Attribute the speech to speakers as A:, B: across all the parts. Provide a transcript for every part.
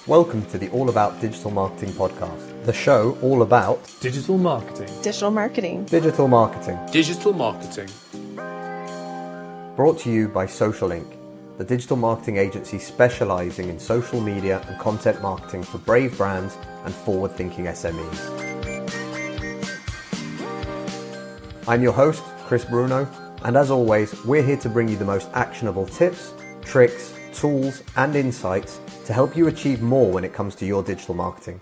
A: Welcome to the All About Digital Marketing podcast, the show all about
B: digital marketing.
C: Digital marketing.
A: Digital marketing.
B: Digital marketing.
A: Brought to you by Social Inc., the digital marketing agency specializing in social media and content marketing for brave brands and forward-thinking SMEs. I'm your host, Chris Bruno, and as always, we're here to bring you the most actionable tips, tricks, tools, and insights to help you achieve more when it comes to your digital marketing.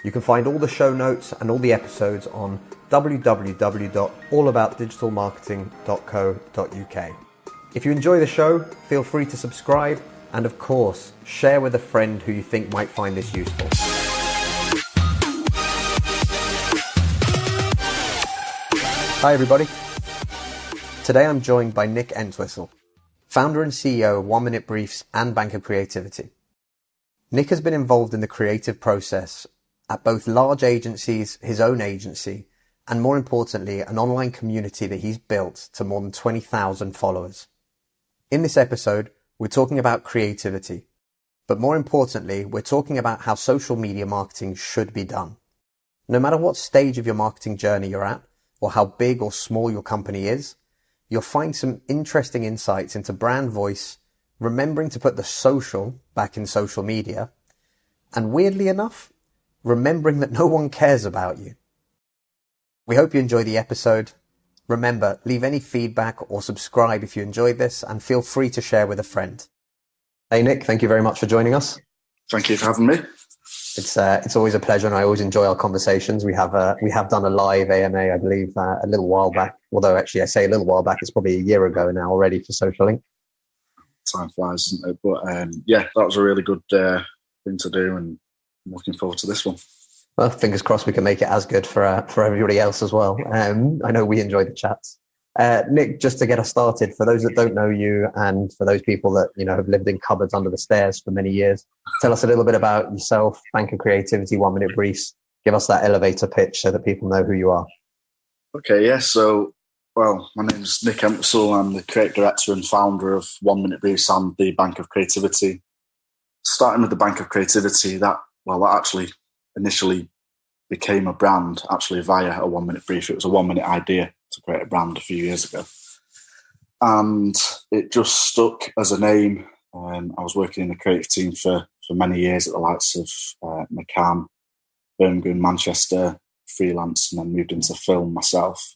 A: You can find all the show notes and all the episodes on www.allaboutdigitalmarketing.co.uk. If you enjoy the show, feel free to subscribe and, of course, share with a friend who you think might find this useful. Hi, everybody. Today I'm joined by Nick Entwistle, founder and CEO of 1 Minute Briefs and Bank of Creativity. Nick has been involved in the creative process at both large agencies, his own agency, and more importantly, an online community that he's built to more than 20,000 followers. In this episode, we're talking about creativity, but more importantly, we're talking about how social media marketing should be done. No matter what stage of your marketing journey you're at, or how big or small your company is, you'll find some interesting insights into brand voice, remembering to put the social back in social media, and weirdly enough, remembering that no one cares about you. We hope you enjoy the episode. Remember, leave any feedback or subscribe if you enjoyed this, and feel free to share with a friend. Hey Nick, thank you very much for joining us.
D: Thank you for having me.
A: It's always a pleasure, and I always enjoy our conversations. We have done a live AMA, I believe, a little while back. Although actually, I say a little while back, it's probably a year ago now already for Social Link.
D: Time flies, isn't it? But yeah, that was a really good thing to do, and I'm looking forward to this one.
A: Well, fingers crossed we can make it as good for everybody else as well. I know we enjoyed the chats. Nick, just to get us started, for those that don't know you, and for those people that have lived in cupboards under the stairs for many years, tell us a little bit about yourself, Bank of Creativity, 1 Minute Briefs. Give us that elevator pitch so that people know who you are.
D: Okay, yeah. So, well, my name's Nick Entwistle. I'm the creative director and founder of 1 Minute Briefs and the Bank of Creativity. Starting with the Bank of Creativity, that actually initially became a brand actually via a 1 Minute Brief. It was a 1 minute idea to create a brand a few years ago, and it just stuck as a name. I was working in the creative team for many years at the likes of McCann, Birmingham, Manchester, freelance, and then moved into film myself.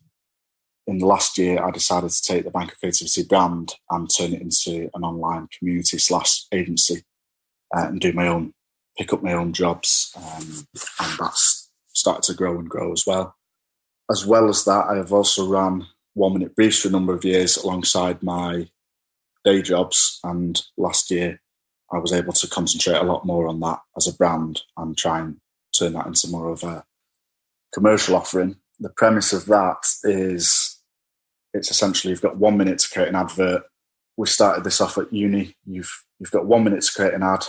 D: In the last year, I decided to take the Bank of Creativity brand and turn it into an online community / agency, and pick up my own jobs, and that's started to grow and grow as well. As well as that, I have also ran 1 Minute Briefs for a number of years alongside my day jobs, and last year I was able to concentrate a lot more on that as a brand and try and turn that into more of a commercial offering. The premise of that is it's essentially you've got 1 minute to create an advert. We started this off at uni. You've got 1 minute to create an ad.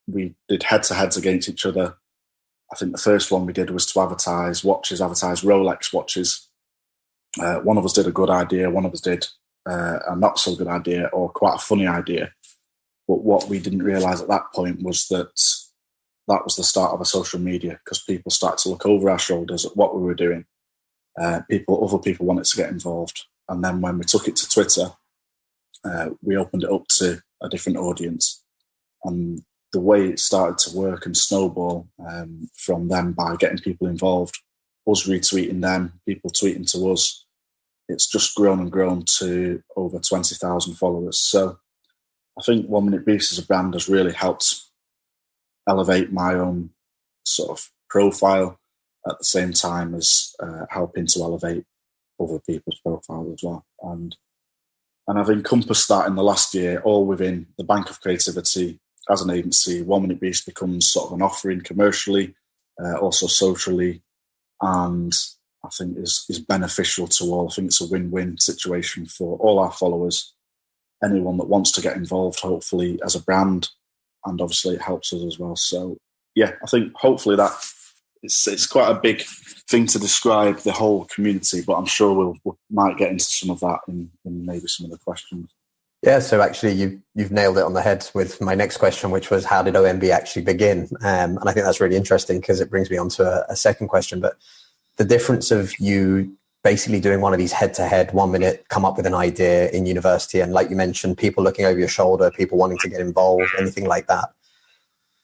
D: We did head-to-heads against each other. I think the first one we did was to advertise Rolex watches. One of us did a good idea, one of us did a not so good idea or quite a funny idea. But what we didn't realise at that point was that was the start of a social media, because people started to look over our shoulders at what we were doing. Other people wanted to get involved. And then when we took it to Twitter, we opened it up to a different audience. And the way it started to work and snowball from them by getting people involved, us retweeting them, people tweeting to us, it's just grown and grown to over 20,000 followers. So I think 1 Minute Briefs as a brand has really helped elevate my own sort of profile at the same time as helping to elevate other people's profiles as well. And I've encompassed that in the last year, all within the Bank of Creativity. As an agency, 1 Minute Briefs becomes sort of an offering commercially, also socially, and I think is beneficial to all. I think it's a win-win situation for all our followers, anyone that wants to get involved, hopefully, as a brand, and obviously it helps us as well. So, yeah, I think hopefully that it's quite a big thing to describe the whole community, but I'm sure we might get into some of that in maybe some of the questions.
A: Yeah, so actually you've nailed it on the head with my next question, which was how did OMB actually begin? And I think that's really interesting because it brings me on to a second question. But the difference of you basically doing one of these head-to-head 1 minute, come up with an idea in university, and like you mentioned, people looking over your shoulder, people wanting to get involved, anything like that.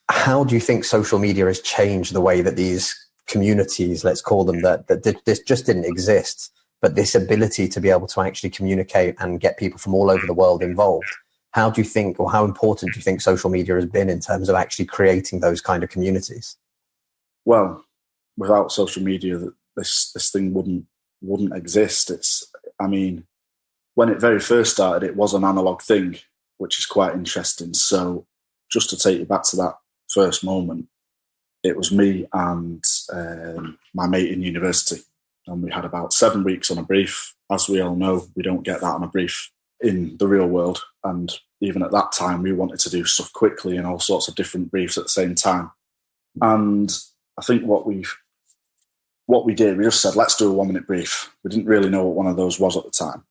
A: How do you think social media has changed the way that these communities, let's call them, that this just didn't exist, but this ability to be able to actually communicate and get people from all over the world involved? How do you think, or how important do you think social media has been in terms of actually creating those kind of communities?
D: Well, without social media, this thing wouldn't exist. I mean, when it very first started, it was an analog thing, which is quite interesting. So, just to take you back to that first moment, it was me and my mate in university, and we had about 7 weeks on a brief. As we all know, we don't get that on a brief in the real world, and even at that time, we wanted to do stuff quickly and all sorts of different briefs at the same time. And I think what we did, we just said, let's do a 1 minute brief. We didn't really know what one of those was at the time.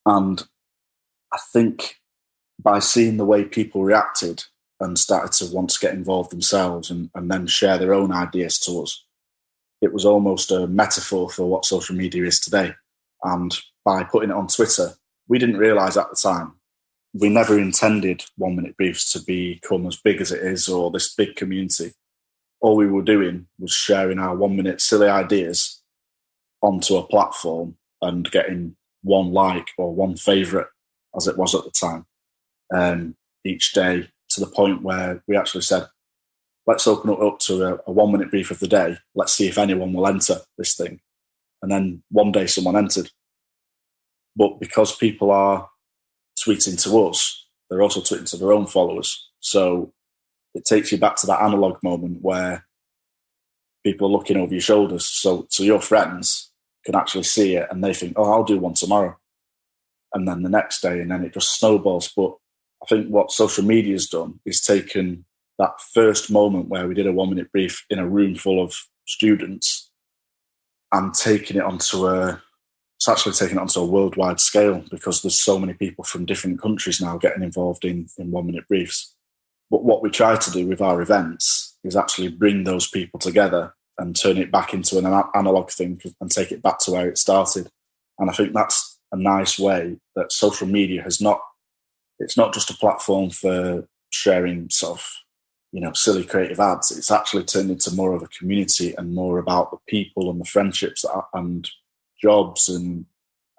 D: And I think by seeing the way people reacted and started to want to get involved themselves and then share their own ideas to us, it was almost a metaphor for what social media is today. And by putting it on Twitter, we didn't realise at the time, we never intended 1 minute briefs to become as big as it is or this big community. All we were doing was sharing our 1 minute silly ideas onto a platform and getting one like or one favourite, as it was at the time, each day, to the point where we actually said, let's open it up to a 1 minute brief of the day. Let's see if anyone will enter this thing. And then one day someone entered. But because people are tweeting to us, they're also tweeting to their own followers. So it takes you back to that analog moment where people are looking over your shoulders. So your friends can actually see it and they think, oh, I'll do one tomorrow. And then the next day, and then it just snowballs. But I think what social media has done is taken that first moment where we did a 1 minute brief in a room full of students and taking it onto a worldwide scale, because there's so many people from different countries now getting involved in 1 minute briefs. But what we try to do with our events is actually bring those people together and turn it back into an analog thing and take it back to where it started. And I think that's a nice way that social media it's not just a platform for sharing sort of, silly creative ads. It's actually turned into more of a community and more about the people and the friendships and jobs and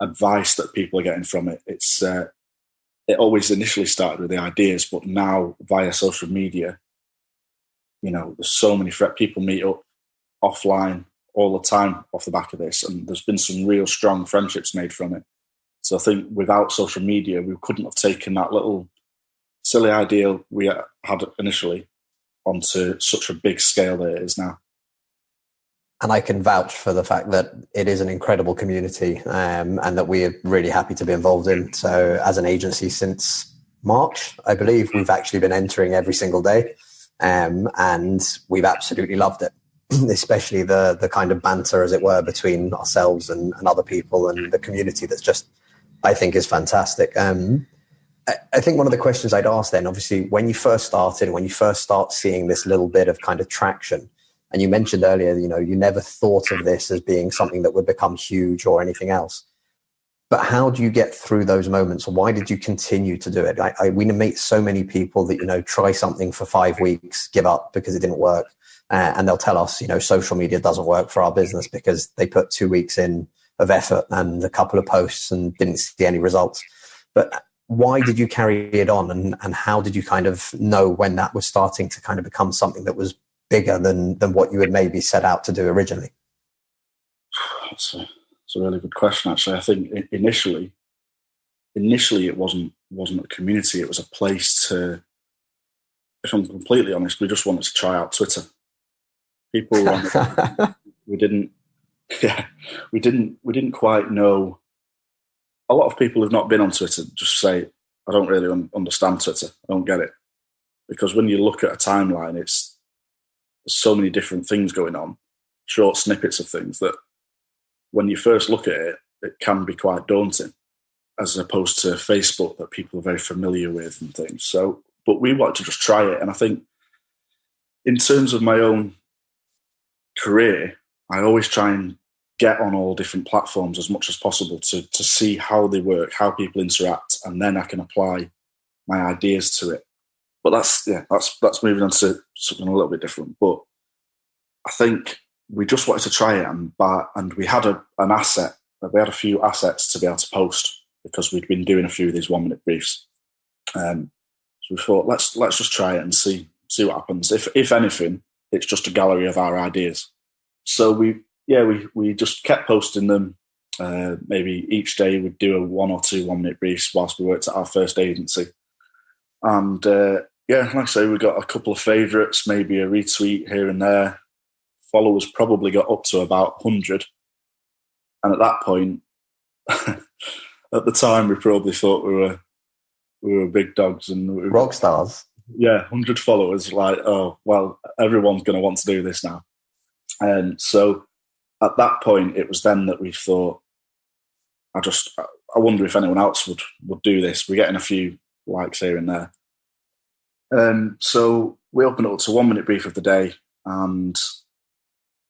D: advice that people are getting from it. It always initially started with the ideas, but now via social media, there's so many people meet up offline all the time off the back of this, and there's been some real strong friendships made from it. So I think without social media, we couldn't have taken that little silly idea we had initially onto such a big scale that it is now.
A: And I can vouch for the fact that it is an incredible community, and that we're really happy to be involved in. So as an agency since March, I believe, we've actually been entering every single day, and we've absolutely loved it, especially the kind of banter, as it were, between ourselves and other people, and the community that's just, I think, is fantastic. I think one of the questions I'd ask then, obviously, when you first started, when you first start seeing this little bit of kind of traction, and you mentioned earlier, you never thought of this as being something that would become huge or anything else. But how do you get through those moments? Why did you continue to do it? We meet so many people that, try something for 5 weeks, give up because it didn't work. And they'll tell us, social media doesn't work for our business because they put 2 weeks in of effort and a couple of posts and didn't see any results. But why did you carry it on? And how did you kind of know when that was starting to kind of become something that was bigger than what you had maybe set out to do originally?
D: That's a really good question, actually. I think initially it wasn't a community. It was a place to, if I'm completely honest, we just wanted to try out Twitter. People, we didn't quite know. A lot of people who've not been on Twitter just say, I don't really understand Twitter. I don't get it. Because when you look at a timeline, there's so many different things going on, short snippets of things, that when you first look at it, it can be quite daunting. as opposed to Facebook that people are very familiar with and things. So, but we wanted to just try it. And I think in terms of my own career, I always try and get on all different platforms as much as possible to see how they work, how people interact, and then I can apply my ideas to it. But that's moving on to something a little bit different. But I think we just wanted to try it, and we had an asset. We had a few assets to be able to post because we'd been doing a few of these 1 minute briefs. So we thought, let's just try it and see what happens. If anything, it's just a gallery of our ideas. So we just kept posting them. Maybe each day we'd do a 1 or 2 1 minute briefs whilst we worked at our first agency. And like I say, we got a couple of favourites, maybe a retweet here and there. Followers probably got up to about 100. And at that point, at the time, we probably thought we were big dogs and
A: rock stars.
D: Yeah, 100 followers. Like, oh well, everyone's going to want to do this now. And so at that point, it was then that we thought, I wonder if anyone else would do this. We're getting a few likes here and there. So we opened it up to 1 minute brief of the day, and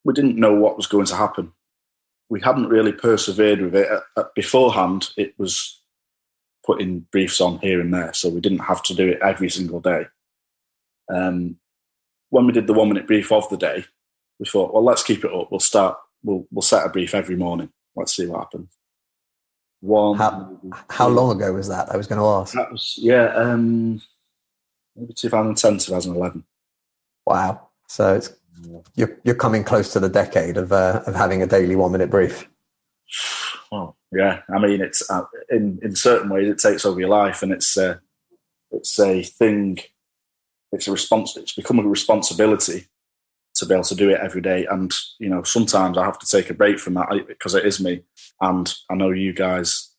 D: we didn't know what was going to happen. We hadn't really persevered with it. Beforehand, it was putting briefs on here and there, so we didn't have to do it every single day. When we did the 1 minute brief of the day, we thought, well, let's keep it up. We'll set a brief every morning. Let's see what happens.
A: How long ago was that? I was going to ask.
D: That was, maybe 2010, 2011.
A: Wow. So you're coming close to the decade of having a daily 1 minute brief.
D: Well, yeah. I mean, it's in certain ways it takes over your life, and it's a thing. It's a response. It's become a responsibility to be able to do it every day. And sometimes I have to take a break from that because it is me. And I know you guys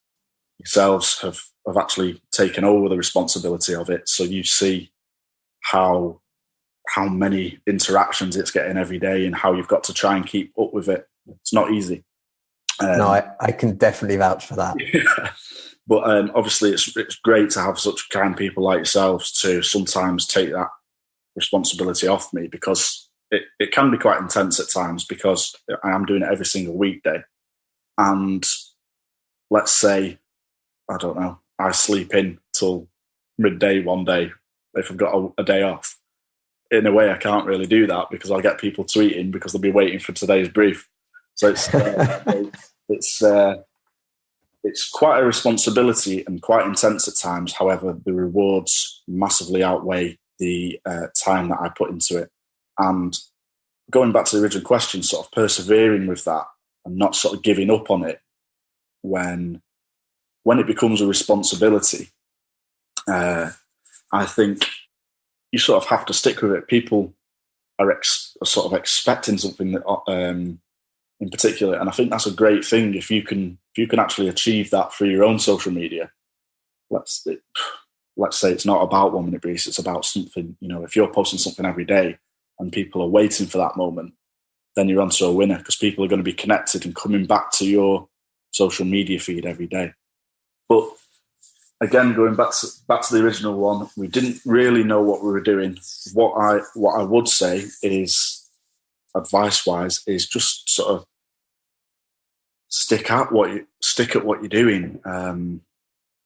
D: yourselves have actually taken over the responsibility of it. So you see how many interactions it's getting every day and how you've got to try and keep up with it. It's not easy.
A: No, I can definitely vouch for that.
D: Yeah. But obviously it's great to have such kind people like yourselves to sometimes take that responsibility off me, because it can be quite intense at times, because I am doing it every single weekday. And let's say, I don't know, I sleep in till midday one day if I've got a day off. In a way, I can't really do that because I'll get people tweeting because they'll be waiting for today's brief. So it's quite a responsibility and quite intense at times. However, the rewards massively outweigh the time that I put into it. And going back to the original question, sort of persevering with that and not sort of giving up on it when it becomes a responsibility, I think you sort of have to stick with it. People are sort of expecting something that, in particular, and I think that's a great thing if you can actually achieve that through your own social media. Let's say it's not about 1 minute briefs; it's about something. If you're posting something every day and people are waiting for that moment, then you're onto a winner, because people are going to be connected and coming back to your social media feed every day. But again, going back to the original one, we didn't really know what we were doing. What I would say is, advice-wise, is just sort of stick at what you're doing,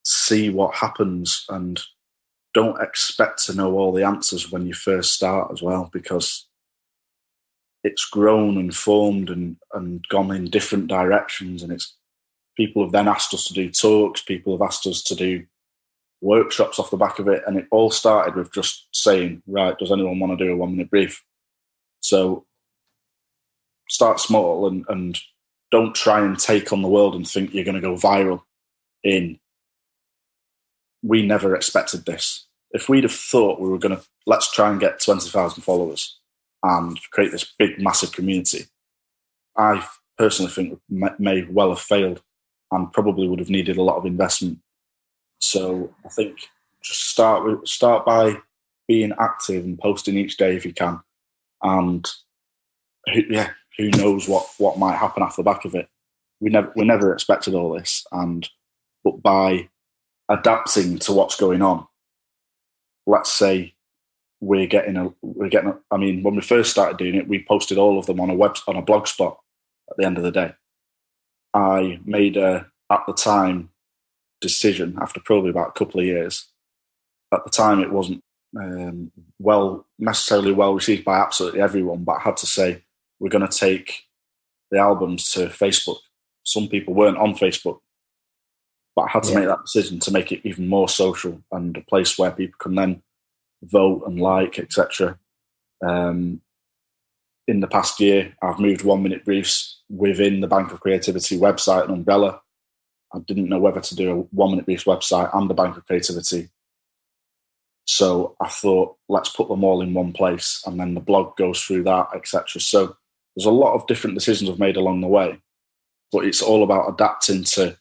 D: see what happens, and don't expect to know all the answers when you first start as well, because it's grown and formed and gone in different directions, and people have then asked us to do talks, people have asked us to do workshops off the back of it, and it all started with just saying, right, does anyone want to do a 1 minute brief? So start small and don't try and take on the world and think you're going to go viral. We never expected this. If we'd have thought we were going to, let's try and get 20,000 followers and create this big, massive community, I personally think may well have failed and probably would have needed a lot of investment. So I think just start by being active and posting each day if you can. And who knows what might happen off the back of it. We never expected all this, and but by adapting to what's going on. Let's say we're getting. I mean, when we first started doing it, we posted all of them on a blog spot at the end of the day. I made at the time decision after probably about a couple of years. At the time, it wasn't necessarily well received by absolutely everyone, but I had to say we're going to take the albums to Facebook. Some people weren't on Facebook, but I had to make that decision to make it even more social and a place where people can then vote and like, etc. In the past year, I've moved 1 Minute Briefs within the Bank of Creativity website and umbrella. I didn't know whether to do a 1 Minute Briefs website and the Bank of Creativity. So I thought, let's put them all in one place, and then the blog goes through that, etc. So there's a lot of different decisions I've made along the way, but it's all about adapting to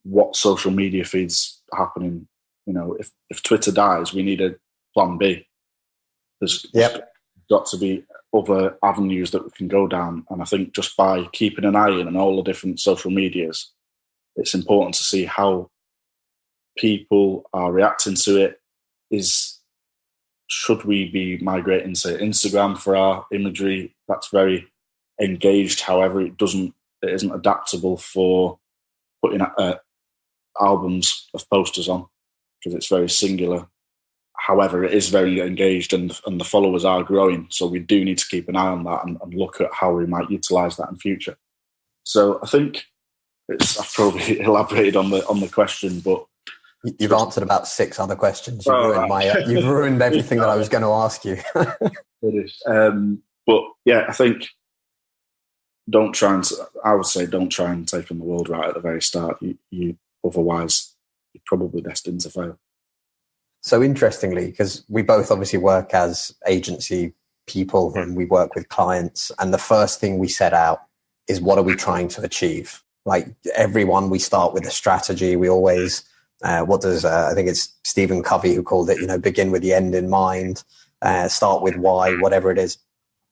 D: what social media feeds happening. You know, if Twitter dies, we need a plan B. There's got to be other avenues that we can go down. And I think just by keeping an eye in on all the different social medias, it's important to see how people are reacting to it. Should we be migrating to Instagram for our imagery? That's very engaged. However, it isn't adaptable for putting albums of posters on, because it's very singular. However, it is very engaged, and the followers are growing. So we do need to keep an eye on that and look at how we might utilise that in future. So I think I've probably elaborated on the question, but
A: you've answered about 6 other questions. You've ruined everything that I was going to ask you.
D: It is. But yeah, I think I would say don't try and take on the world right at the very start. Otherwise, you're probably destined to fail.
A: So interestingly, because we both obviously work as agency people and we work with clients, and the first thing we set out is, what are we trying to achieve? Like everyone, we start with a strategy. We always, I think it's Stephen Covey who called it, begin with the end in mind, start with why, whatever it is.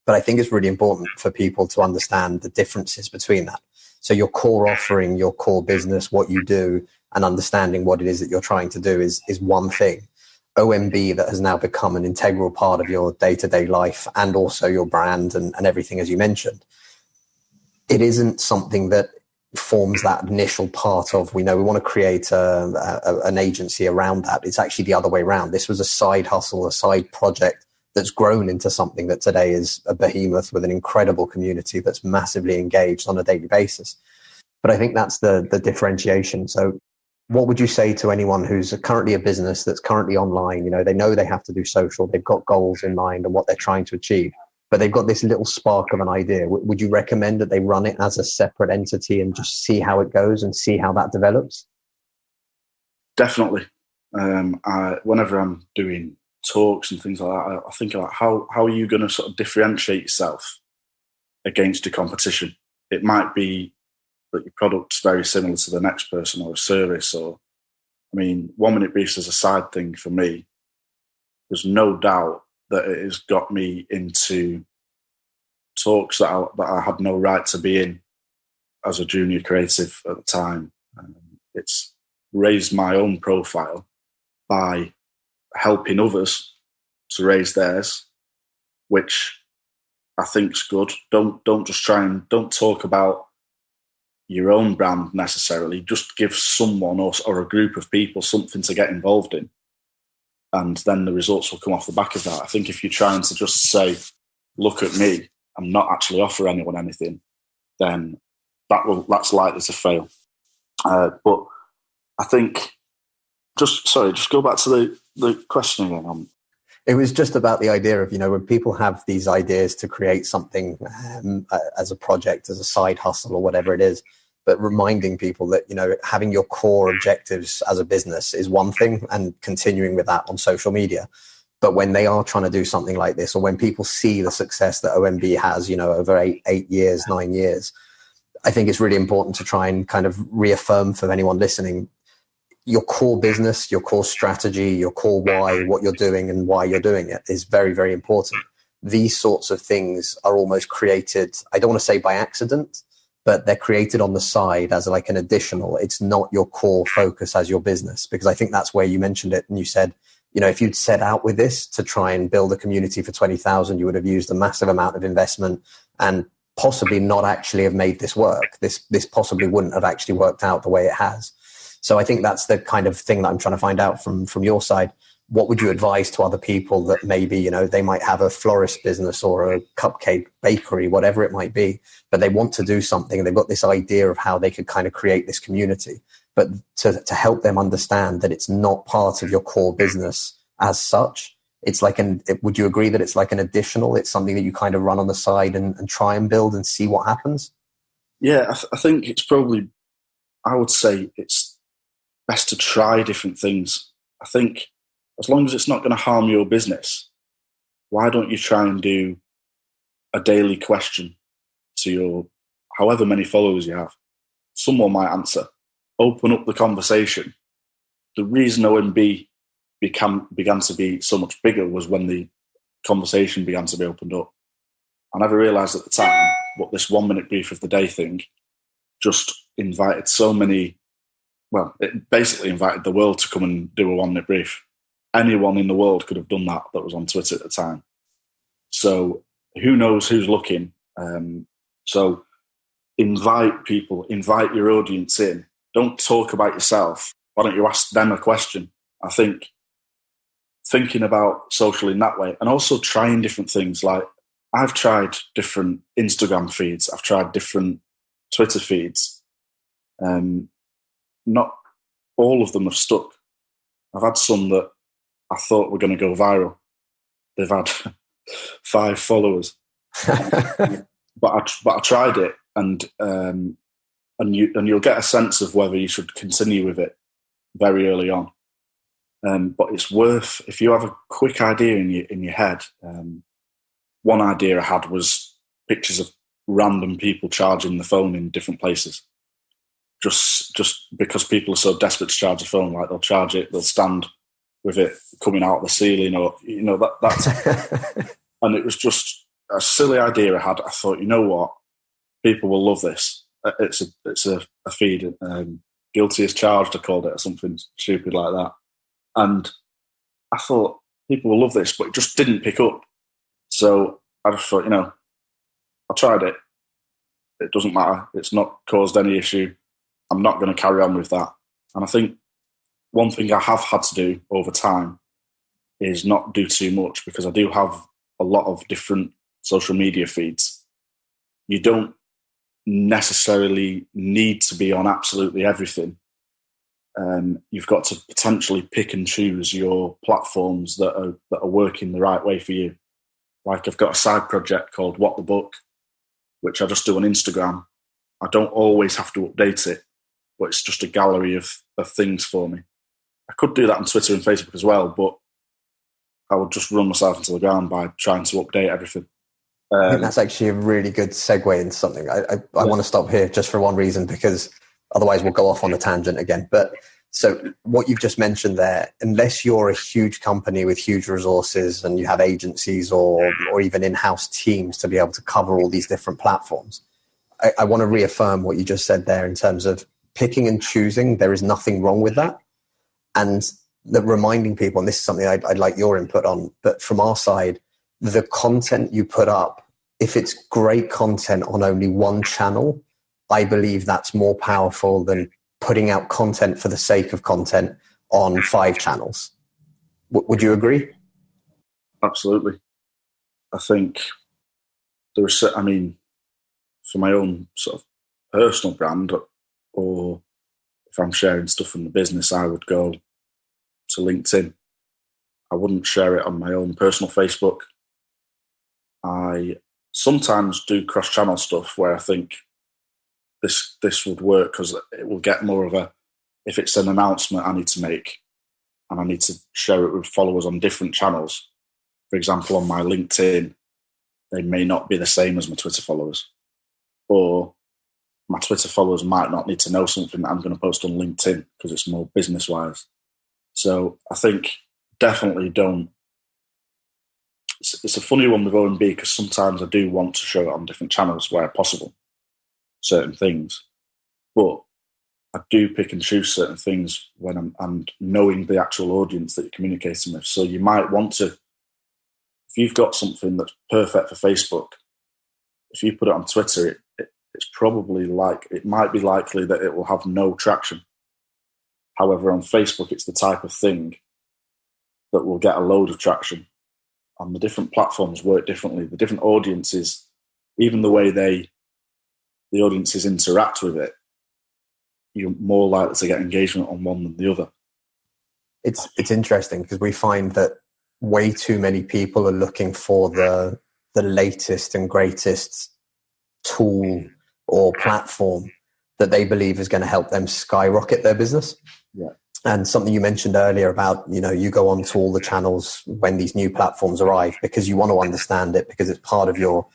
A: But I think it's really important for people to understand the differences between that. So your core offering, your core business, what you do, and understanding what it is that you're trying to do is one thing. OMB, that has now become an integral part of your day-to-day life and also your brand and everything, as you mentioned. It isn't something that forms that initial part of, we want to create an agency around that. It's actually the other way around. This was a side hustle, a side project that's grown into something that today is a behemoth with an incredible community that's massively engaged on a daily basis. But I think that's the differentiation. So what would you say to anyone who's currently a business that's currently online? They know they have to do social, they've got goals in mind and what they're trying to achieve, but they've got this little spark of an idea. Would you recommend that they run it as a separate entity and just see how it goes and see how that develops?
D: Definitely. Whenever I'm doing talks and things like that, I think about how are you going to sort of differentiate yourself against your competition? It might be that your product's very similar to the next person or a service, 1 Minute Briefs is a side thing for me. There's no doubt that it has got me into talks that I had no right to be in as a junior creative at the time. It's raised my own profile by helping others to raise theirs, which I think's good. Don't talk about your own brand necessarily. Just give someone or a group of people something to get involved in, and then the results will come off the back of that. I think if you're trying to just say, look at me, and not actually offer anyone anything, then that's likely to fail. But I think just go back to the question again.
A: It was just about the idea of, when people have these ideas to create something as a project, as a side hustle or whatever it is, but reminding people that, having your core objectives as a business is one thing and continuing with that on social media. But when they are trying to do something like this, or when people see the success that OMB has, over 8 years, 9 years, I think it's really important to try and kind of reaffirm for anyone listening, your core business, your core strategy, your core why, what you're doing and why you're doing it is very, very important. These sorts of things are almost created, I don't want to say by accident, but they're created on the side as like an additional. It's not your core focus as your business, because I think that's where you mentioned it. And you said, if you'd set out with this to try and build a community for 20,000, you would have used a massive amount of investment and possibly not actually have made this work. This possibly wouldn't have actually worked out the way it has. So I think that's the kind of thing that I'm trying to find out from your side. What would you advise to other people that maybe, they might have a florist business or a cupcake bakery, whatever it might be, but they want to do something and they've got this idea of how they could kind of create this community, but to help them understand that it's not part of your core business as such. It's like would you agree that it's like an additional, it's something that you kind of run on the side and try and build and see what happens?
D: Yeah, I think it's probably, I would say it's best to try different things. I think as long as it's not going to harm your business, why don't you try and do a daily question to your, however many followers you have? Someone might answer. Open up the conversation. The reason OMB began to be so much bigger was when the conversation began to be opened up. I never realised at the time what this 1 minute brief of the day thing just invited so many, well, it basically invited the world to come and do a 1 minute brief. Anyone in the world could have done that was on Twitter at the time. So who knows who's looking? So invite people, invite your audience in. Don't talk about yourself. Why don't you ask them a question? I think thinking about social in that way, and also trying different things. Like I've tried different Instagram feeds. I've tried different Twitter feeds. Not all of them have stuck. I've had some that I thought were going to go viral. They've had 5 followers, but I tried it, and you'll get a sense of whether you should continue with it very early on. But it's worth, if you have a quick idea in your head. One idea I had was pictures of random people charging the phone in different places. Just because people are so desperate to charge a phone, like they'll charge it, they'll stand with it coming out of the ceiling, or that's and it was just a silly idea I had. I thought, you know what, people will love this. It's a feed. Guilty as charged, I called it, or something stupid like that. And I thought people will love this, but it just didn't pick up. So I just thought, I tried it. It doesn't matter. It's not caused any issue. I'm not going to carry on with that. And I think one thing I have had to do over time is not do too much, because I do have a lot of different social media feeds. You don't necessarily need to be on absolutely everything. You've got to potentially pick and choose your platforms that are working the right way for you. Like I've got a side project called What the Book, which I just do on Instagram. I don't always have to update it, but it's just a gallery of things for me. I could do that on Twitter and Facebook as well, but I would just run myself into the ground by trying to update everything.
A: I think that's actually a really good segue into something. I want to stop here just for one reason, because otherwise we'll go off on a tangent again. But so what you've just mentioned there, unless you're a huge company with huge resources and you have agencies or even in-house teams to be able to cover all these different platforms, I want to reaffirm what you just said there in terms of picking and choosing. There is nothing wrong with that. And reminding people, and this is something I'd like your input on, but from our side, the content you put up, if it's great content on only one channel, I believe that's more powerful than putting out content for the sake of content on 5 channels. Would you agree?
D: Absolutely. I think for my own sort of personal brand, or if I'm sharing stuff from the business, I would go to LinkedIn. I wouldn't share it on my own personal Facebook. I sometimes do cross-channel stuff where I think this would work, because it will get more of a, if it's an announcement I need to make and I need to share it with followers on different channels. For example, on my LinkedIn, they may not be the same as my Twitter followers, or my Twitter followers might not need to know something that I'm going to post on LinkedIn because it's more business-wise. So I think definitely don't. It's a funny one with OMB, because sometimes I do want to show it on different channels where possible. certain things, but I do pick and choose certain things when I'm knowing the actual audience that you're communicating with. So you might want to, if you've got something that's perfect for Facebook, if you put it on Twitter, it's probably it might be likely that it will have no traction. However, on Facebook, it's the type of thing that will get a load of traction. And the different platforms work differently. The different audiences, even the way the audiences interact with it, you're more likely to get engagement on one than the other.
A: It's interesting because we find that way too many people are looking for the latest and greatest tool or platform that they believe is going to help them skyrocket their business.
D: Yeah.
A: And something you mentioned earlier about, you go on to all the channels when these new platforms arrive because you want to understand it, because it's part of your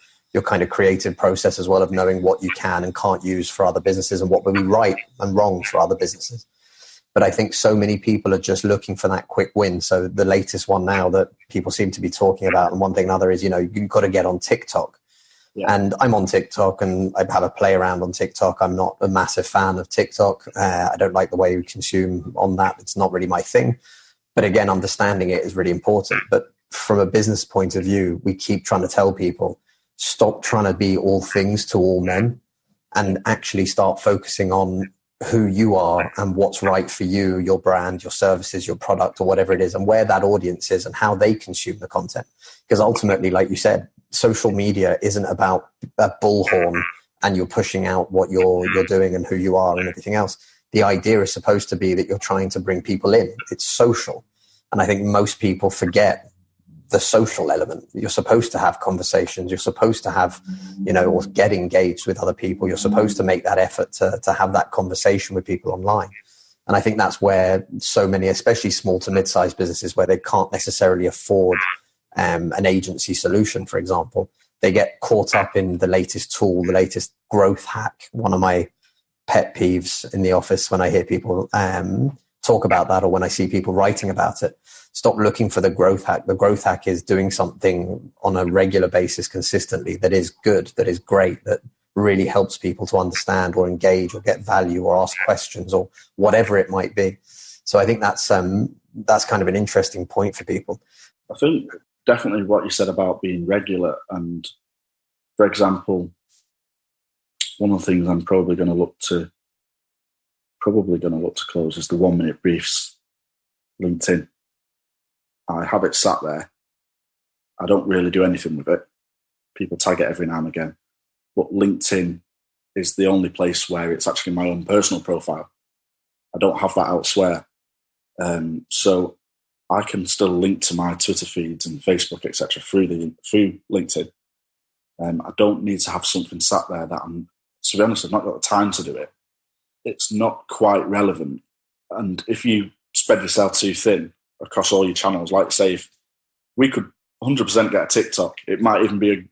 A: kind of creative process as well, of knowing what you can and can't use for other businesses and what will be right and wrong for other businesses. But I think so many people are just looking for that quick win. So the latest one now that people seem to be talking about, and one thing and another, is, you've got to get on TikTok. Yeah. And I'm on TikTok and I have a play around on TikTok. I'm not a massive fan of TikTok. I don't like the way you consume on that. It's not really my thing. But again, understanding it is really important. But from a business point of view, we keep trying to tell people, stop trying to be all things to all men and actually start focusing on who you are and what's right for you, your brand, your services, your product, or whatever it is, and where that audience is and how they consume the content. Because ultimately, like you said, social media isn't about a bullhorn and you're pushing out what you're doing and who you are and everything else. The idea is supposed to be that you're trying to bring people in. It's social. And I think most people forget the social element. You're supposed to have conversations. You're supposed to have, or get engaged with other people. You're supposed to make that effort to have that conversation with people online. And I think that's where so many, especially small to mid-sized businesses, where they can't necessarily afford an agency solution, for example, they get caught up in the latest tool, the latest growth hack. One of my pet peeves in the office when I hear people talk about that, or when I see people writing about it, stop looking for the growth hack. The growth hack is doing something on a regular basis consistently that is good, that is great, that really helps people to understand or engage or get value or ask questions or whatever it might be. So I think that's kind of an interesting point for people.
D: I think definitely what you said about being regular, and for example, one of the things I'm probably going to look to close is the 1 minute briefs LinkedIn. I have it sat there. I don't really do anything with it. People tag it every now and again. But LinkedIn is the only place where it's actually my own personal profile. I don't have that elsewhere. So I can still link to my Twitter feeds and Facebook, etc., through LinkedIn. I don't need to have something sat there that to be honest, I've not got the time to do it. It's not quite relevant. And if you spread yourself too thin across all your channels, like say, if we could 100% get a TikTok, it might even be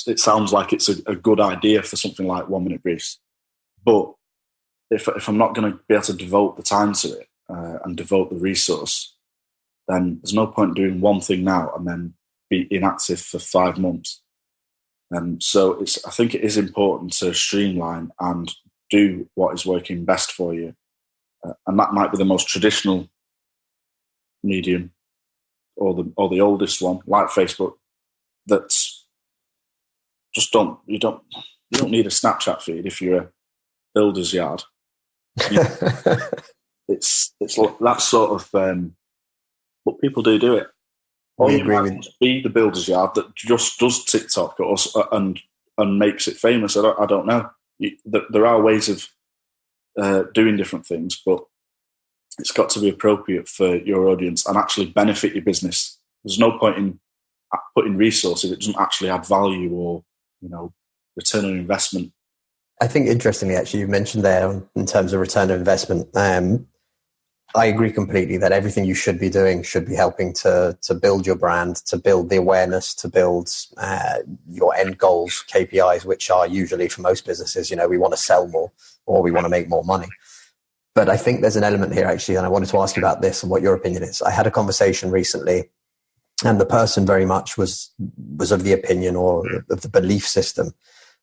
D: it sounds like it's a good idea for something like 1 minute briefs. But if I'm not going to be able to devote the time to it and devote the resource, then there's no point doing one thing now and then be inactive for 5 months. So I think it is important to streamline and do what is working best for you. And that might be the most traditional medium or the oldest one, like Facebook, that's just you don't need a Snapchat feed if you're a builder's yard. It's that sort of but people do it. Or you might be the builder's yard that just does TikTok and makes it famous. I don't know. There are ways of doing different things, but it's got to be appropriate for your audience and actually benefit your business. There's no point in putting resources if it doesn't actually add value or, return on investment.
A: I think interestingly, actually, you mentioned there in terms of return on investment. I agree completely that everything you should be doing should be helping to build your brand, to build the awareness, to build your end goals, KPIs, which are usually for most businesses, we want to sell more or we want to make more money. But I think there's an element here actually, and I wanted to ask you about this and what your opinion is. I had a conversation recently, and the person very much was of the opinion or of the belief system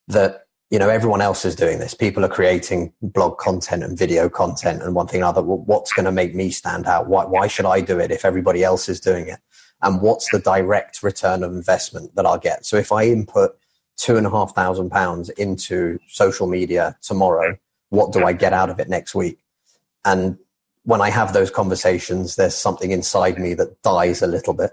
A: that everyone else is doing this. People are creating blog content and video content and one thing or another. Well, what's going to make me stand out? Why should I do it if everybody else is doing it? And what's the direct return of investment that I'll get? So if I input £2,500 into social media tomorrow, what do I get out of it next week? And when I have those conversations, there's something inside me that dies a little bit.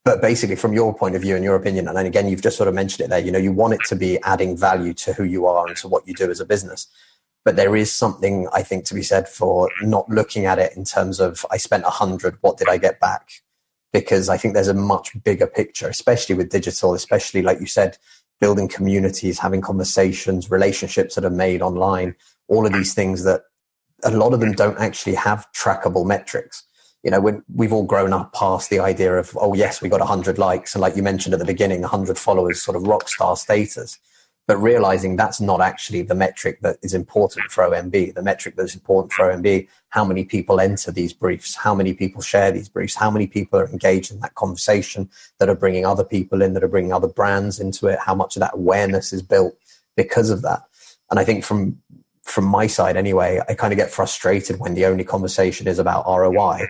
A: But basically, from your point of view and your opinion, and then again, you've just sort of mentioned it there, you want it to be adding value to who you are and to what you do as a business. But there is something, I think, to be said for not looking at it in terms of, I spent 100, what did I get back? Because I think there's a much bigger picture, especially with digital, especially like you said, building communities, having conversations, relationships that are made online, all of these things that a lot of them don't actually have trackable metrics. When we've all grown up past the idea of, oh yes, we got 100 likes. And like you mentioned at the beginning, 100 followers, sort of rock star status, but realizing that's not actually the metric that is important for OMB. The metric that's important for OMB, how many people enter these briefs, how many people share these briefs, how many people are engaged in that conversation, that are bringing other people in, that are bringing other brands into it, how much of that awareness is built because of that. And I think from my side anyway, I kind of get frustrated when the only conversation is about ROI.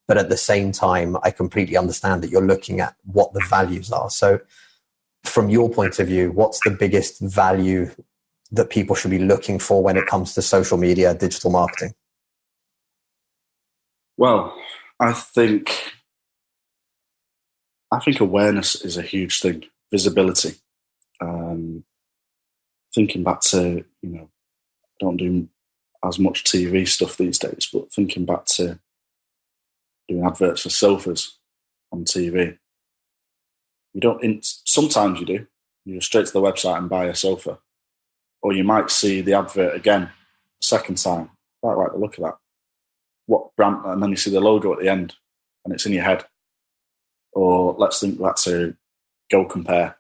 A: But at the same time, I completely understand that you're looking at what the values are. So from your point of view, what's the biggest value that people should be looking for when it comes to social media, digital marketing?
D: Well, I think awareness is a huge thing. Visibility. Thinking back to, I don't do as much TV stuff these days, but thinking back to doing adverts for sofas on TV. Sometimes you do. You go straight to the website and buy a sofa. Or you might see the advert again, second time. Quite like the look of that. What brand? And then you see the logo at the end and it's in your head. Or let's think back to Go Compare.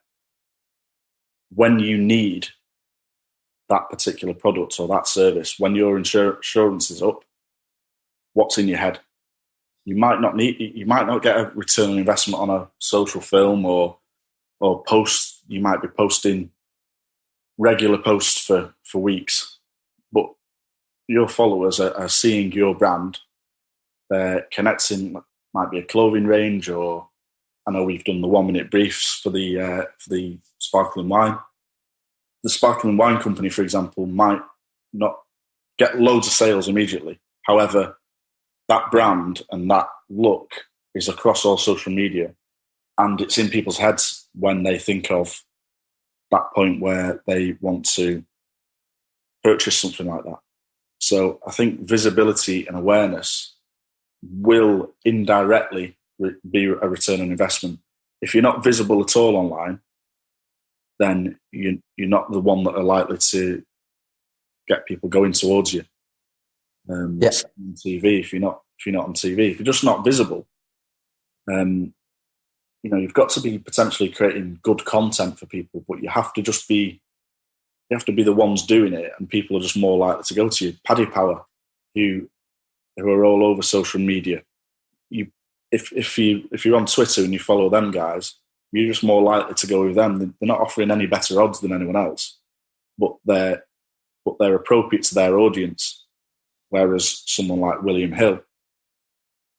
D: When you need that particular product or that service, when your insurance is up, what's in your head? You might not get a return on investment on a social film or post. You might be posting regular posts for weeks, but your followers are seeing your brand. They're connecting. Might be a clothing range, or I know we've done the 1 minute briefs for the sparkling wine. The sparkling wine company, for example, might not get loads of sales immediately. However, that brand and that look is across all social media, and it's in people's heads when they think of that point where they want to purchase something like that. So I think visibility and awareness will indirectly be a return on investment. If you're not visible at all online, then you're not the one that are likely to get people going towards you.
A: Yes.
D: On TV, if you're not on TV, if you're just not visible, you've got to be potentially creating good content for people, but you have to be the ones doing it, and people are just more likely to go to you. Paddy Power, who are all over social media. If you're on Twitter and you follow them guys, you're just more likely to go with them. They're not offering any better odds than anyone else, but they're appropriate to their audience. Whereas someone like William Hill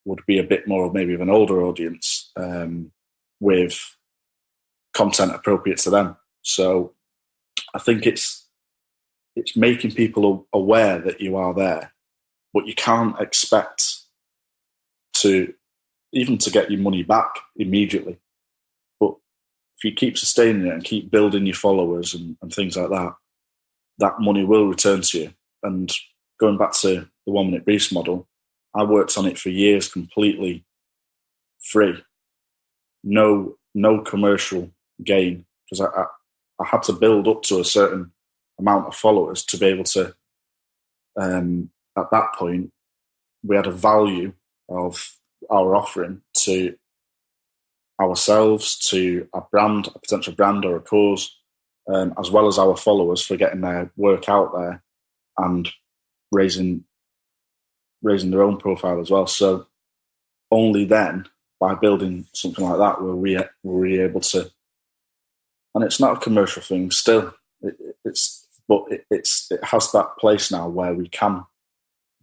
D: would be a bit more maybe of an older audience with content appropriate to them. So I think it's making people aware that you are there, but you can't expect to get your money back immediately. But if you keep sustaining it and keep building your followers and things like that, that money will return to you. And going back to the 1 minute briefs model, I worked on it for years completely free. No commercial gain, because I had to build up to a certain amount of followers to be able to, at that point, we had a value of our offering to ourselves, to a brand, a potential brand or a cause, as well as our followers for getting their work out there and raising their own profile as well. So only then, by building something like that, were we able to. And it's not a commercial thing. Still, It has that place now where we can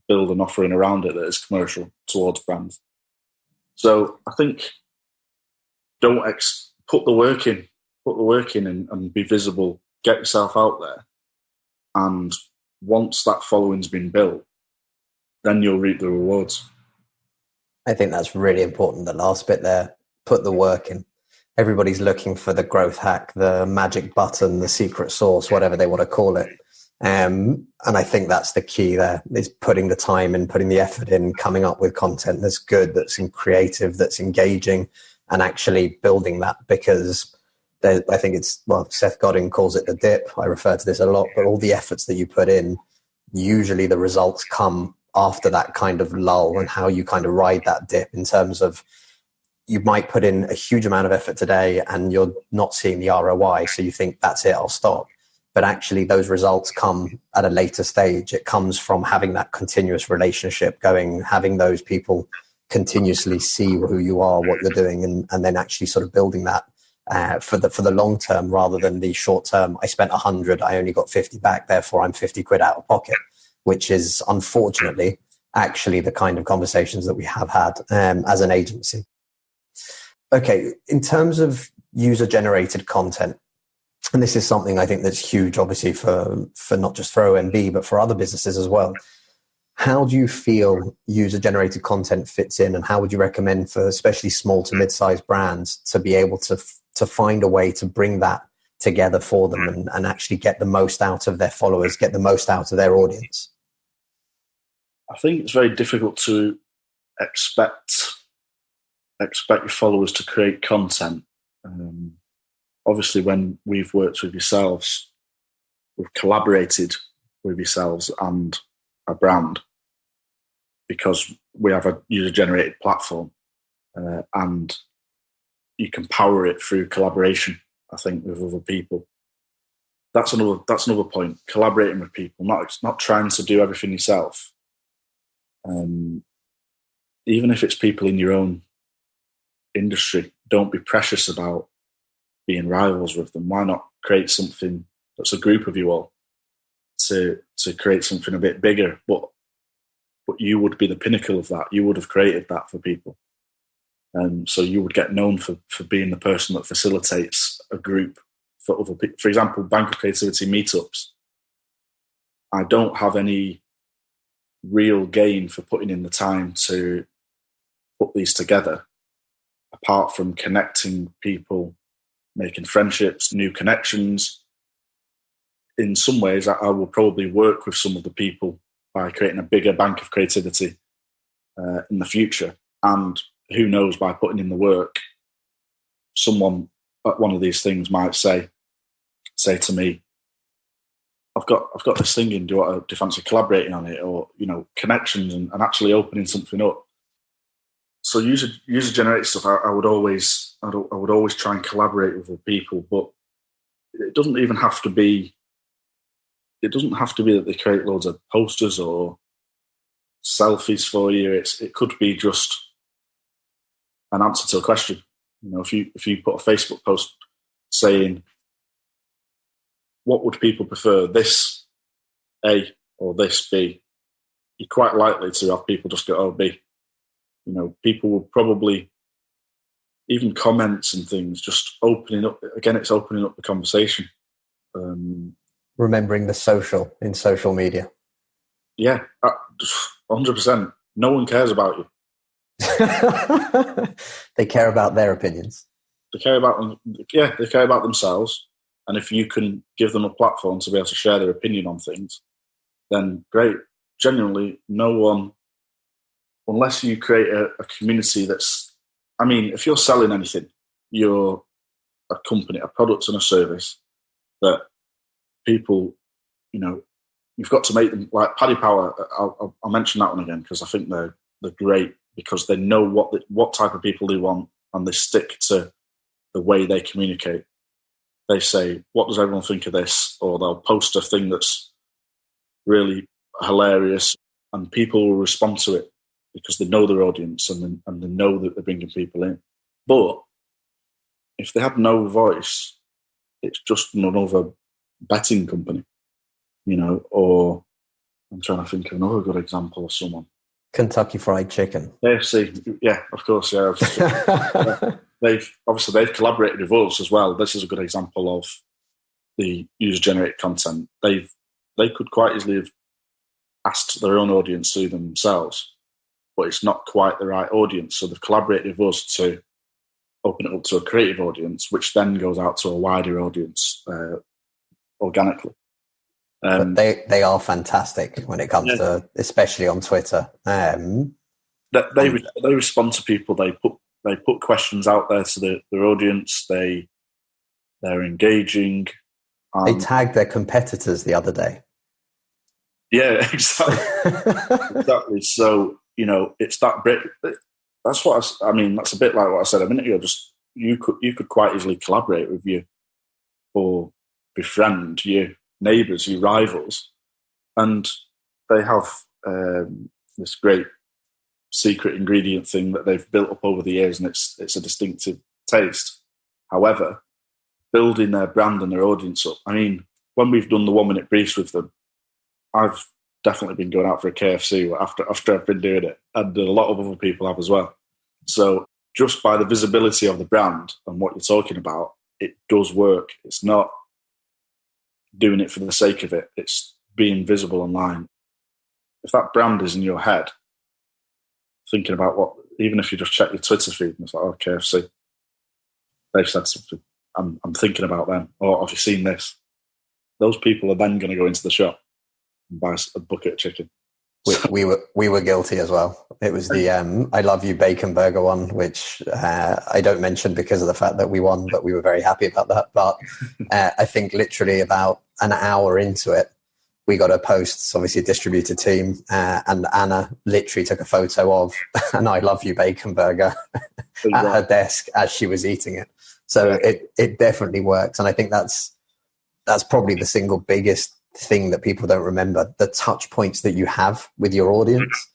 D: build an offering around it that is commercial towards brands. So I think put the work in and be visible, get yourself out there. And once that following's been built, then you'll reap the rewards.
A: I think that's really important. The last bit there, put the work in. Everybody's looking for the growth hack, the magic button, the secret sauce, whatever they want to call it. And I think that's the key there, is putting the time in, putting the effort in, coming up with content that's good, that's creative, that's engaging, and actually building that. Because I think Seth Godin calls it the dip. I refer to this a lot, but all the efforts that you put in, usually the results come after that kind of lull, and how you kind of ride that dip, in terms of you might put in a huge amount of effort today and you're not seeing the ROI. So you think, that's it, I'll stop. But actually those results come at a later stage. It comes from having that continuous relationship going, having those people continuously see who you are, what you're doing, and then actually sort of building that for the long term, rather than the short term. I spent 100, I only got 50 back, therefore I'm 50 quid out of pocket, which is unfortunately actually the kind of conversations that we have had as an agency. Okay, in terms of user generated content, and this is something I think that's huge, obviously, for not just for OMB, but for other businesses as well. How do you feel user-generated content fits in, and how would you recommend for especially small to mid-sized brands to be able to find a way to bring that together for them and actually get the most out of their followers, get the most out of their audience?
D: I think it's very difficult to expect your followers to create content. Obviously, when we've worked with yourselves, we've collaborated with yourselves and a brand, because we have a user-generated platform, and you can power it through collaboration, I think, with other people. That's another point. Collaborating with people, not trying to do everything yourself. Even if it's people in your own industry, don't be precious about being rivals with them. Why not create something that's a group of you all to create something a bit bigger? But you would be the pinnacle of that. You would have created that for people. So you would get known for being the person that facilitates a group for other people. For example, Bank of Creativity meetups. I don't have any real gain for putting in the time to put these together, apart from connecting people, making friendships, new connections. In some ways, I will probably work with some of the people by creating a bigger Bank of Creativity in the future. And who knows, by putting in the work, someone at one of these things might say to me, I've got this thing in, do you fancy collaborating on it? Or, connections and actually opening something up. So user generated stuff, I would always try and collaborate with other people, but it doesn't have to be that they create loads of posters or selfies for you. It could be just an answer to a question. If you put a Facebook post saying, what would people prefer, this A or this B? You're quite likely to have people just go, oh, B. People will probably, even comments and things, just opening up. Again, it's opening up the conversation.
A: Remembering the social in social media.
D: Yeah, 100%. No one cares about you.
A: They care about their opinions.
D: They care about them. Yeah, they care about themselves. And if you can give them a platform to be able to share their opinion on things, then great. Genuinely, no one, unless you create a community that's, if you're selling anything, you're a company, a product and a service that people, you've got to make them, like Paddy Power. I'll mention that one again because I think they're great, because they know what type of people they want, and they stick to the way they communicate. They say, what does everyone think of this? Or they'll post a thing that's really hilarious, and people will respond to it because they know their audience and they know that they're bringing people in. But if they had no voice, it's just another betting company, or I'm trying to think of another good example of someone.
A: Kentucky Fried Chicken.
D: AFC, yeah, of course, yeah. They've collaborated with us as well. This is a good example of the user-generated content. They could quite easily have asked their own audience to themselves, but it's not quite the right audience. So they've collaborated with us to open it up to a creative audience, which then goes out to a wider audience organically.
A: But they are fantastic when it comes to, especially on Twitter.
D: They respond to people. They put questions out there to their audience. They're engaging.
A: They tagged their competitors the other day.
D: Yeah, exactly. Exactly. So it's that bit. That's what I mean. That's a bit like what I said a minute ago. Just you could quite easily collaborate with you or befriend your neighbours, your rivals, and they have this great secret ingredient thing that they've built up over the years, and it's a distinctive taste. However, building their brand and their audience up. I mean, when we've done the 1 minute briefs with them, I've definitely been going out for a KFC after I've been doing it, and a lot of other people have as well. So just by the visibility of the brand and what you're talking about, it does work. It's not doing it for the sake of it. It's being visible online. If that brand is in your head, thinking about even if you just check your Twitter feed and it's like, oh, KFC, they've said something, I'm thinking about them. Or have you seen this? Those people are then going to go into the shop and buy a bucket of chicken.
A: We were guilty as well. It was the I Love You Bacon Burger one, which I don't mention because of the fact that we won, but we were very happy about that. But I think literally about an hour into it, we got a post. It's obviously a distributed team, and Anna literally took a photo of an I Love You Bacon Burger at her desk as she was eating it. So it definitely works, and I think that's probably the single biggest thing that people don't remember. The touch points that you have with your audience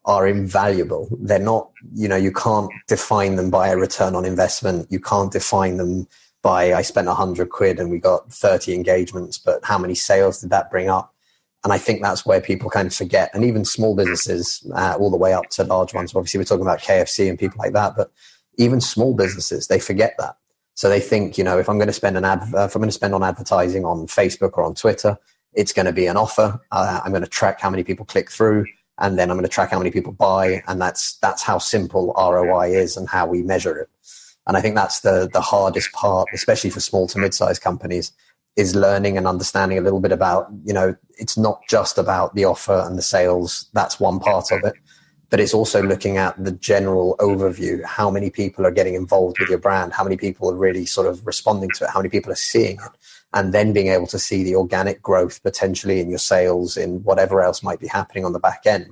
A: are invaluable. They're not, you can't define them by a return on investment. You can't define them by, I spent £100 and we got 30 engagements, but how many sales did that bring up? And I think that's where people kind of forget. And even small businesses, all the way up to large ones. Obviously we're talking about KFC and people like that, but even small businesses, they forget that. So they think, if I'm going to spend if I'm going to spend on advertising on Facebook or on Twitter, it's going to be an offer. I'm going to track how many people click through, and then I'm going to track how many people buy. And that's how simple ROI is and how we measure it. And I think that's the hardest part, especially for small to mid-sized companies, is learning and understanding a little bit about, it's not just about the offer and the sales. That's one part of it. But it's also looking at the general overview. How many people are getting involved with your brand? How many people are really sort of responding to it? How many people are seeing it? And then being able to see the organic growth potentially in your sales, in whatever else might be happening on the back end.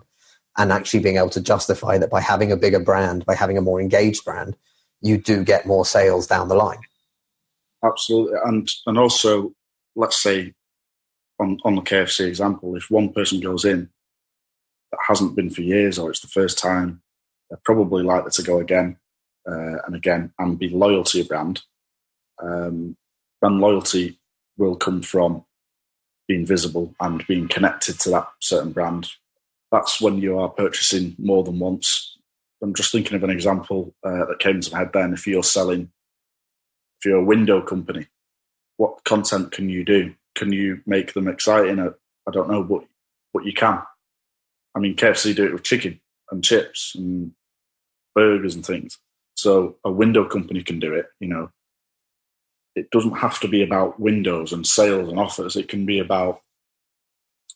A: And actually being able to justify that by having a bigger brand, by having a more engaged brand, you do get more sales down the line.
D: Absolutely. And also, let's say on the KFC example, if one person goes in that hasn't been for years, or it's the first time, they're probably likely to go again and again and be loyal to your brand. Brand loyalty will come from being visible and being connected to that certain brand. That's when you are purchasing more than once. I'm just thinking of an example that came to my head then. If you're a window company, what content can you do? Can you make them exciting? I don't know, but you can. I mean, KFC do it with chicken and chips and burgers and things. So a window company can do it, It doesn't have to be about windows and sales and offers. It can be about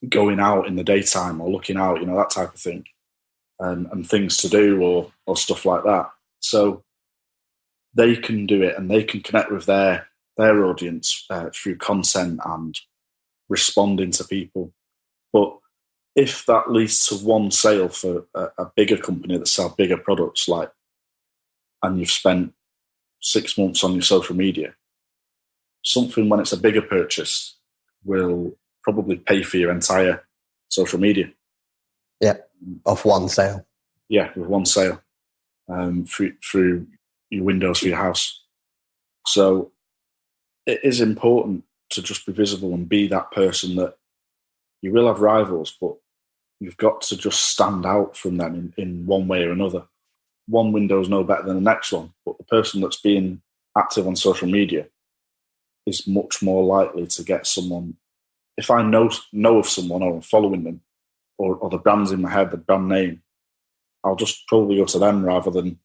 D: going out in the daytime or looking out, that type of thing, and things to do or stuff like that. So they can do it and they can connect with their audience through content and responding to people. But if that leads to one sale for a bigger company that sell bigger products, and you've spent 6 months on your social media, something when it's a bigger purchase will probably pay for your entire social media.
A: Yeah, off one sale.
D: Yeah, with one sale through your windows for your house. So it is important to just be visible and be that person that you will have rivals, but you've got to just stand out from them in one way or another. One window's no better than the next one, but the person that's being active on social media is much more likely to get someone. If I know of someone or I'm following them or the brand's in my head, the brand name, I'll just probably go to them rather than,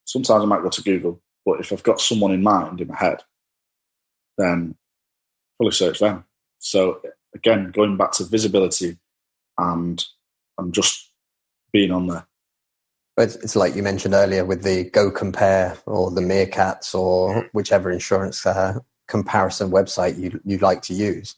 D: sometimes I might go to Google, but if I've got someone in mind in my head, then fully search them. So again, going back to visibility and just being on there.
A: But it's like you mentioned earlier with the Go Compare or the Meerkats or whichever insurance comparison website you like to use.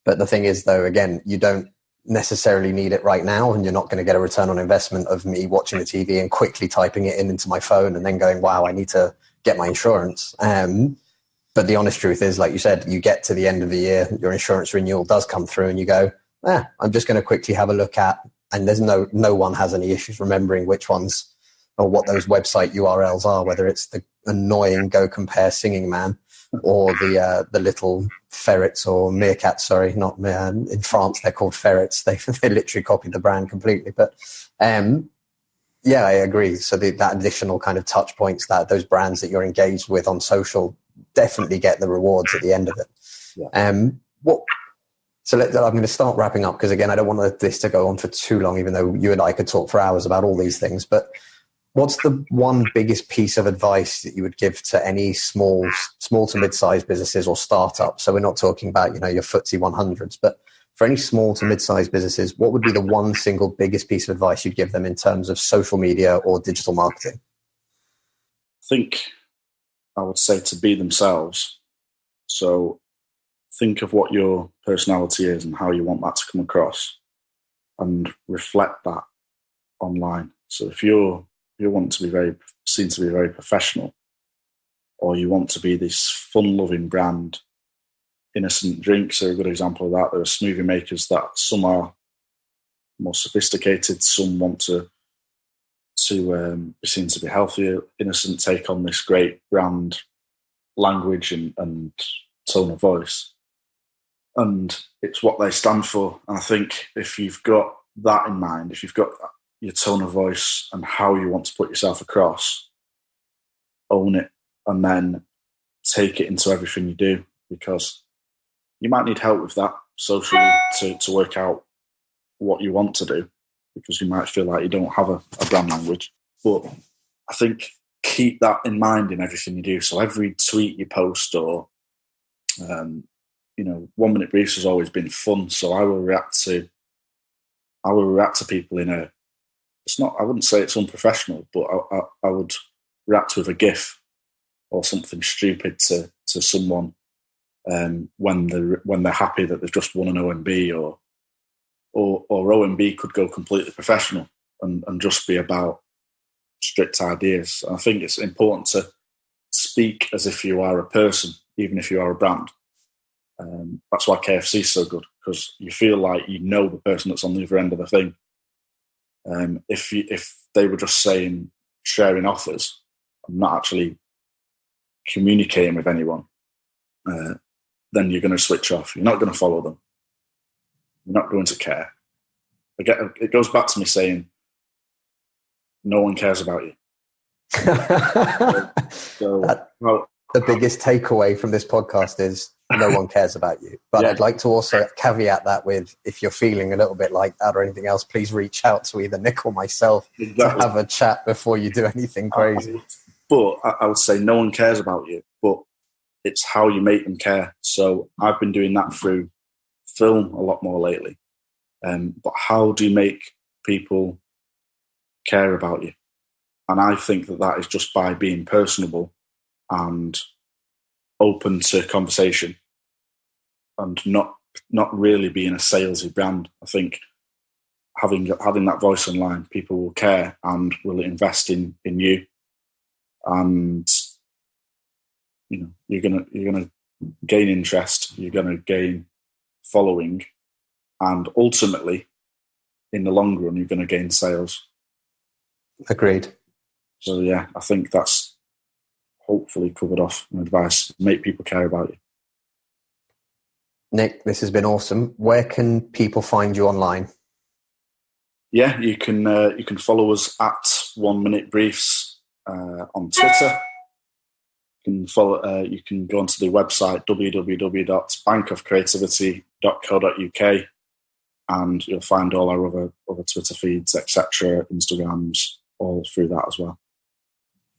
A: But the thing is, though, again, you don't necessarily need it right now, and you're not going to get a return on investment of me watching the TV and quickly typing it into my phone and then going, wow, I need to get my insurance. But the honest truth is, like you said, you get to the end of the year, your insurance renewal does come through and you go, I'm just going to quickly have a look at, and there's no one has any issues remembering which ones or what those website URLs are, whether it's the annoying Go Compare singing man or the little ferrets or meerkats. Sorry, not in France they're called ferrets. They literally copied the brand completely. But yeah, I agree. So that additional kind of touch points, that those brands that you're engaged with on social definitely get the rewards at the end of it. Yeah. So I'm going to start wrapping up because, again, I don't want this to go on for too long, even though you and I could talk for hours about all these things. But what's the one biggest piece of advice that you would give to any small to mid-sized businesses or startups? So we're not talking about, your FTSE 100s, but for any small to mid-sized businesses, what would be the one single biggest piece of advice you'd give them in terms of social media or digital marketing?
D: I think I would say to be themselves. So think of what your personality is and how you want that to come across and reflect that online. So if you want to be seen to be very professional, or you want to be this fun-loving brand, innocent drinks are a good example of that. There are smoothie makers that some are more sophisticated, some want to be seen to be healthier. Innocent take on this great brand language and tone of voice. And it's what they stand for. And I think if you've got that in mind, if you've got your tone of voice and how you want to put yourself across, own it and then take it into everything you do, because you might need help with that socially to work out what you want to do, because you might feel like you don't have a brand language. But I think keep that in mind in everything you do. So every tweet you post or 1 minute briefs has always been fun. So I will react to people in a, it's not, I wouldn't say it's unprofessional, but I would react with a GIF or something stupid to someone when they're happy that they've just won an OMB, or OMB could go completely professional and just be about strict ideas. And I think it's important to speak as if you are a person, even if you are a brand. That's why KFC is so good, because you feel like you know the person that's on the other end of the thing. If they were just sharing offers and not actually communicating with anyone, then you're going to switch off. You're not going to follow them. You're not going to care. It goes back to me saying, no one cares about you.
A: The biggest takeaway from this podcast is no one cares about you. But yeah. I'd like to also caveat that with, if you're feeling a little bit like that or anything else, please reach out to either Nick or myself to have a chat before you do anything crazy.
D: But I would say no one cares about you, but it's how you make them care. So I've been doing that through film a lot more lately. But how do you make people care about you? And I think that is just by being personable and open to conversation and not really being a salesy brand. I think having that voice online, people will care and will invest in you. And you're gonna gain interest, you're gonna gain following, and ultimately, in the long run, you're gonna gain sales.
A: Agreed.
D: So yeah, I think that's hopefully covered off in advice. Make people care about you.
A: Nick, this has been awesome. Where can people find you online?
D: Yeah, you can follow us at 1 Minute Briefs on Twitter. You can go onto the website www.bankofcreativity.co.uk, and you'll find all our other Twitter feeds, etc., Instagrams, all through that as well.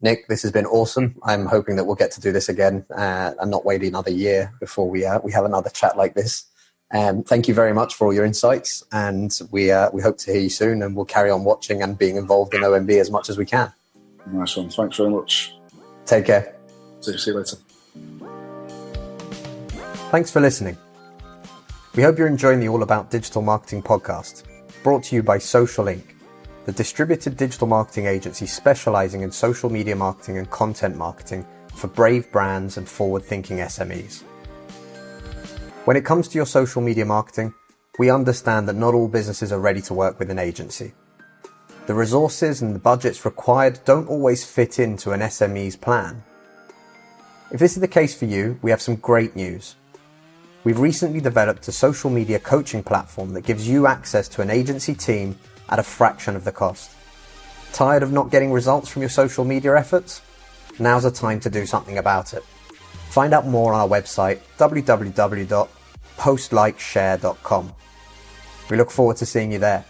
A: Nick, this has been awesome. I'm hoping that we'll get to do this again and not wait another year before we have another chat like this. Thank you very much for all your insights, and we hope to hear you soon, and we'll carry on watching and being involved in OMB as much as we can.
D: Nice one. Thanks very much.
A: Take care.
D: See you later.
A: Thanks for listening. We hope you're enjoying the All About Digital Marketing podcast, brought to you by Social Inc., the distributed digital marketing agency specializing in social media marketing and content marketing for brave brands and forward-thinking SMEs. When it comes to your social media marketing, we understand that not all businesses are ready to work with an agency. The resources and the budgets required don't always fit into an SME's plan. If this is the case for you, we have some great news. We've recently developed a social media coaching platform that gives you access to an agency team at a fraction of the cost. Tired of not getting results from your social media efforts? Now's the time to do something about it. Find out more on our website, www.postlikeshare.com. We look forward to seeing you there.